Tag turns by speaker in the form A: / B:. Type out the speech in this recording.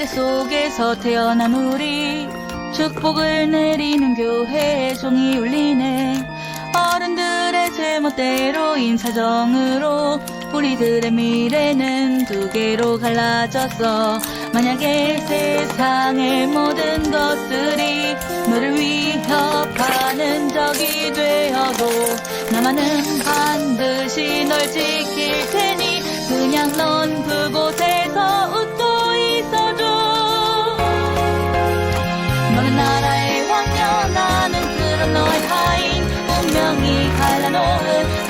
A: 세대 속에서 태어난 우리 축복을 내리는 교회에 종이 울리네. 어른들의 제멋대로 인사정으로 우리들의 미래는 두 개로 갈라졌어. 만약에 세상의 모든 것들이 너를 위협하는 적이 되어도 나만은 반드시 널 지킬 테니 그냥 넌 그곳에서 웃고 있어줘. 너는 나라의 왕녀, 나는 그런 너의 하인. 운명이 갈라놓은